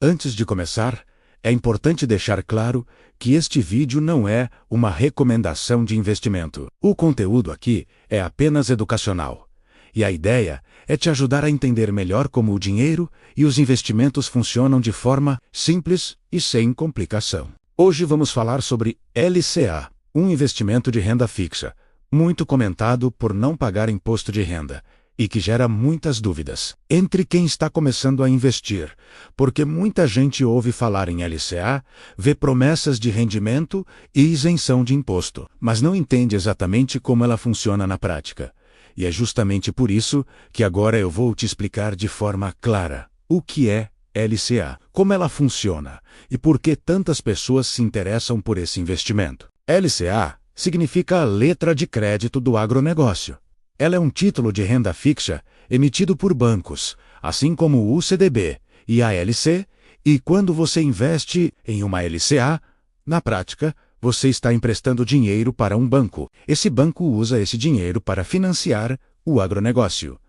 Antes de começar, é importante deixar claro que este vídeo não é uma recomendação de investimento. O conteúdo aqui é apenas educacional. E a ideia é te ajudar a entender melhor como o dinheiro e os investimentos funcionam de forma simples e sem complicação. Hoje vamos falar sobre LCA, um investimento de renda fixa, muito comentado por não pagar imposto de renda, e que gera muitas dúvidas entre quem está começando a investir, porque muita gente ouve falar em LCA, vê promessas de rendimento e isenção de imposto, mas não entende exatamente como ela funciona na prática. E é justamente por isso que agora eu vou te explicar de forma clara o que é LCA, como ela funciona e por que tantas pessoas se interessam por esse investimento. LCA significa a letra de crédito do agronegócio. Ela é um título de renda fixa emitido por bancos, assim como o CDB e a LC, e quando você investe em uma LCA, na prática, você está emprestando dinheiro para um banco. Esse banco usa esse dinheiro para financiar o agronegócio,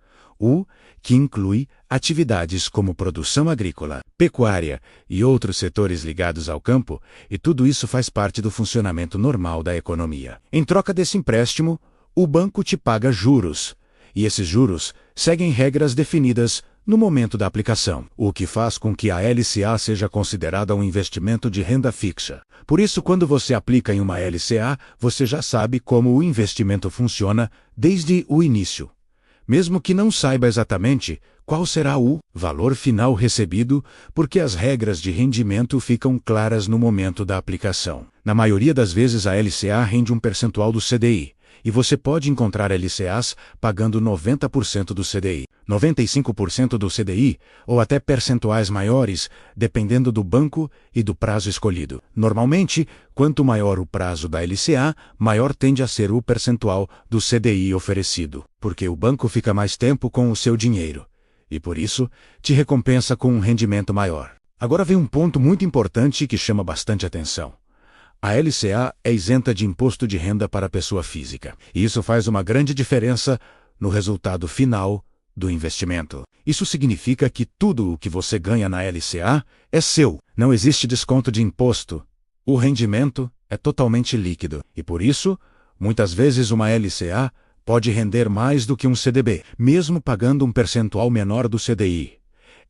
que inclui atividades como produção agrícola, pecuária e outros setores ligados ao campo, e tudo isso faz parte do funcionamento normal da economia. Em troca desse empréstimo, o banco te paga juros, e esses juros seguem regras definidas no momento da aplicação, o que faz com que a LCA seja considerada um investimento de renda fixa. Por isso, quando você aplica em uma LCA, você já sabe como o investimento funciona desde o início, mesmo que não saiba exatamente qual será o valor final recebido, porque as regras de rendimento ficam claras no momento da aplicação. Na maioria das vezes, a LCA rende um percentual do CDI, e você pode encontrar LCAs pagando 90% do CDI, 95% do CDI ou até percentuais maiores, dependendo do banco e do prazo escolhido. Normalmente, quanto maior o prazo da LCA, maior tende a ser o percentual do CDI oferecido, porque o banco fica mais tempo com o seu dinheiro e, por isso, te recompensa com um rendimento maior. Agora vem um ponto muito importante que chama bastante atenção. A LCA é isenta de imposto de renda para a pessoa física, e isso faz uma grande diferença no resultado final do investimento. Isso significa que tudo o que você ganha na LCA é seu, não existe desconto de imposto. O rendimento é totalmente líquido, e por isso, muitas vezes uma LCA pode render mais do que um CDB, mesmo pagando um percentual menor do CDI.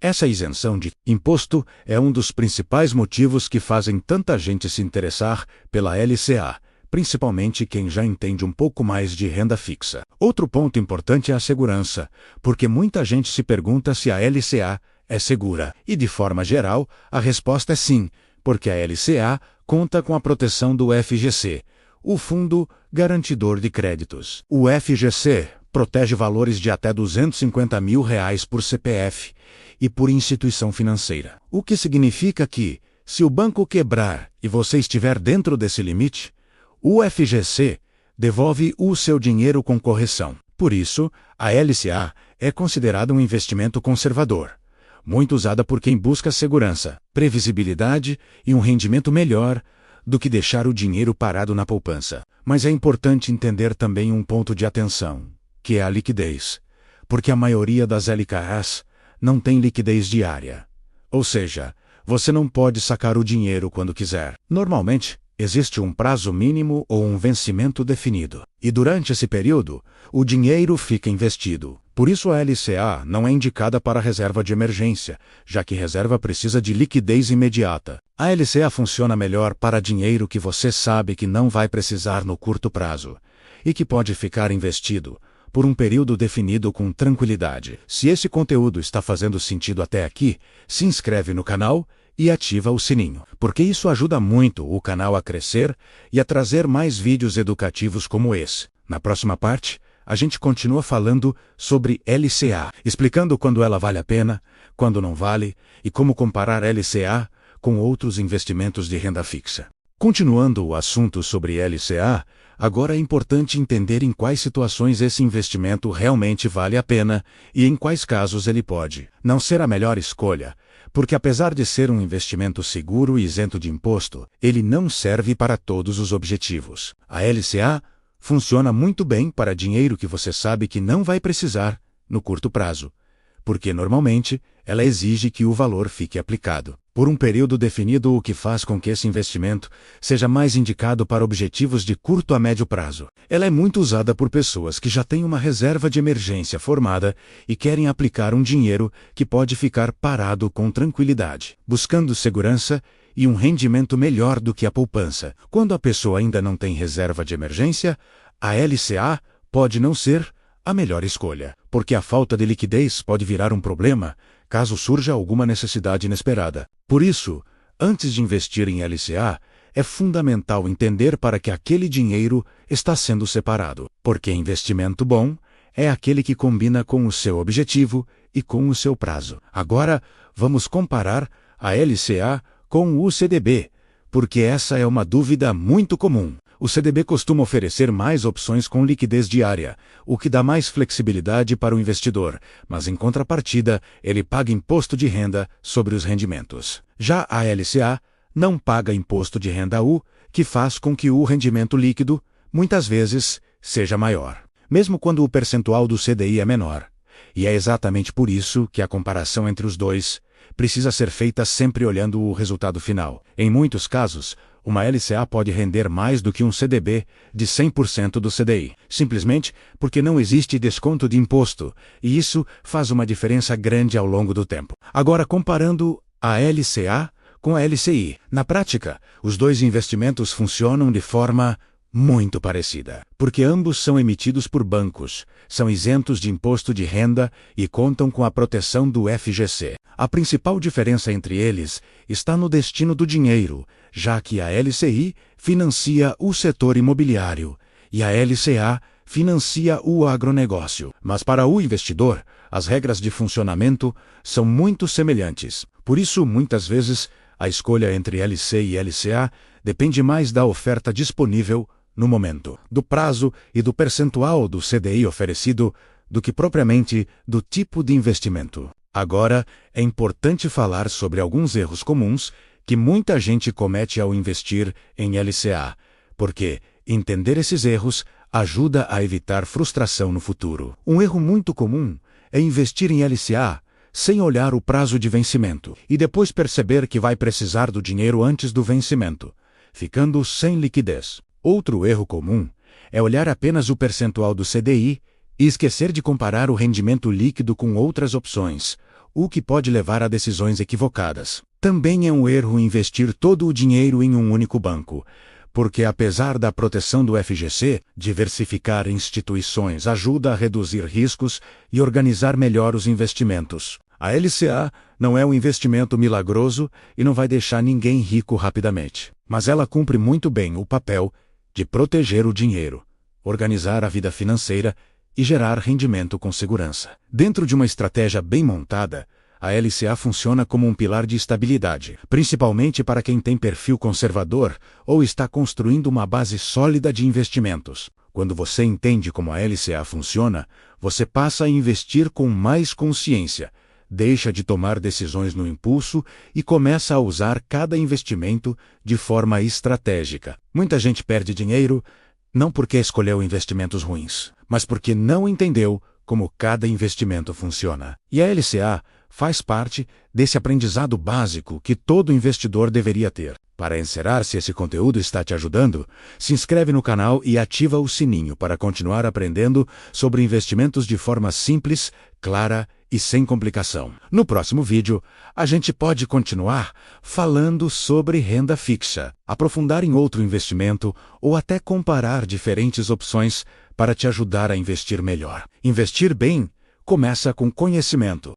Essa isenção de imposto é um dos principais motivos que fazem tanta gente se interessar pela LCA, principalmente quem já entende um pouco mais de renda fixa. Outro ponto importante é a segurança, porque muita gente se pergunta se a LCA é segura. E, de forma geral, a resposta é sim, porque a LCA conta com a proteção do FGC, o Fundo Garantidor de Créditos. O FGC protege valores de até R$250 mil por CPF e por instituição financeira. O que significa que, se o banco quebrar e você estiver dentro desse limite, o FGC devolve o seu dinheiro com correção. Por isso, a LCA é considerada um investimento conservador, muito usada por quem busca segurança, previsibilidade e um rendimento melhor do que deixar o dinheiro parado na poupança. Mas é importante entender também um ponto de atenção, que é a liquidez, porque a maioria das LCAs não tem liquidez diária. Ou seja, você não pode sacar o dinheiro quando quiser. Normalmente, existe um prazo mínimo ou um vencimento definido. E durante esse período, o dinheiro fica investido. Por isso a LCA não é indicada para reserva de emergência, já que reserva precisa de liquidez imediata. A LCA funciona melhor para dinheiro que você sabe que não vai precisar no curto prazo e que pode ficar investido por um período definido com tranquilidade. Se esse conteúdo está fazendo sentido até aqui, se inscreve no canal e ativa o sininho, porque isso ajuda muito o canal a crescer e a trazer mais vídeos educativos como esse. Na próxima parte, a gente continua falando sobre LCA, explicando quando ela vale a pena, quando não vale e como comparar LCA com outros investimentos de renda fixa. Continuando o assunto sobre LCA, agora é importante entender em quais situações esse investimento realmente vale a pena e em quais casos ele pode não ser a melhor escolha, porque apesar de ser um investimento seguro e isento de imposto, ele não serve para todos os objetivos. A LCA funciona muito bem para dinheiro que você sabe que não vai precisar no curto prazo, porque normalmente ela exige que o valor fique aplicado. por um período definido, o que faz com que esse investimento seja mais indicado para objetivos de curto a médio prazo. Ela é muito usada por pessoas que já têm uma reserva de emergência formada e querem aplicar um dinheiro que pode ficar parado com tranquilidade, buscando segurança e um rendimento melhor do que a poupança. Quando a pessoa ainda não tem reserva de emergência, a LCA pode não ser a melhor escolha, porque a falta de liquidez pode virar um problema caso surja alguma necessidade inesperada. Por isso, antes de investir em LCA, é fundamental entender para que aquele dinheiro está sendo separado, porque investimento bom é aquele que combina com o seu objetivo e com o seu prazo. Agora, vamos comparar a LCA com o CDB, porque essa é uma dúvida muito comum. O CDB costuma oferecer mais opções com liquidez diária, o que dá mais flexibilidade para o investidor, mas em contrapartida, ele paga imposto de renda sobre os rendimentos. Já a LCA não paga imposto de renda U, que faz com que o rendimento líquido, muitas vezes, seja maior, mesmo quando o percentual do CDI é menor. E é exatamente por isso que a comparação entre os dois precisa ser feita sempre olhando o resultado final. Em muitos casos, uma LCA pode render mais do que um CDB de 100% do CDI, simplesmente porque não existe desconto de imposto, e isso faz uma diferença grande ao longo do tempo. Agora, comparando a LCA com a LCI. Na prática, os dois investimentos funcionam de forma muito parecida, porque ambos são emitidos por bancos, são isentos de imposto de renda e contam com a proteção do FGC. A principal diferença entre eles está no destino do dinheiro, já que a LCI financia o setor imobiliário e a LCA financia o agronegócio. Mas para o investidor, as regras de funcionamento são muito semelhantes. Por isso, muitas vezes, a escolha entre LC e LCA depende mais da oferta disponível no momento, do prazo e do percentual do CDI oferecido, do que propriamente do tipo de investimento. Agora, é importante falar sobre alguns erros comuns que muita gente comete ao investir em LCA, porque entender esses erros ajuda a evitar frustração no futuro. Um erro muito comum é investir em LCA sem olhar o prazo de vencimento e depois perceber que vai precisar do dinheiro antes do vencimento, ficando sem liquidez. Outro erro comum é olhar apenas o percentual do CDI e esquecer de comparar o rendimento líquido com outras opções, o que pode levar a decisões equivocadas. Também é um erro investir todo o dinheiro em um único banco, porque apesar da proteção do FGC, diversificar instituições ajuda a reduzir riscos e organizar melhor os investimentos. A LCA não é um investimento milagroso e não vai deixar ninguém rico rapidamente, mas ela cumpre muito bem o papel de proteger o dinheiro, organizar a vida financeira e gerar rendimento com segurança. Dentro de uma estratégia bem montada, a LCA funciona como um pilar de estabilidade, principalmente para quem tem perfil conservador ou está construindo uma base sólida de investimentos. Quando você entende como a LCA funciona, você passa a investir com mais consciência, deixa de tomar decisões no impulso e começa a usar cada investimento de forma estratégica. Muita gente perde dinheiro não porque escolheu investimentos ruins, mas porque não entendeu como cada investimento funciona. E a LCA faz parte desse aprendizado básico que todo investidor deveria ter. Para encerrar, se esse conteúdo está te ajudando, se inscreve no canal e ativa o sininho para continuar aprendendo sobre investimentos de forma simples, clara e sem complicação. No próximo vídeo, a gente pode continuar falando sobre renda fixa, aprofundar em outro investimento ou até comparar diferentes opções para te ajudar a investir melhor. Investir bem começa com conhecimento.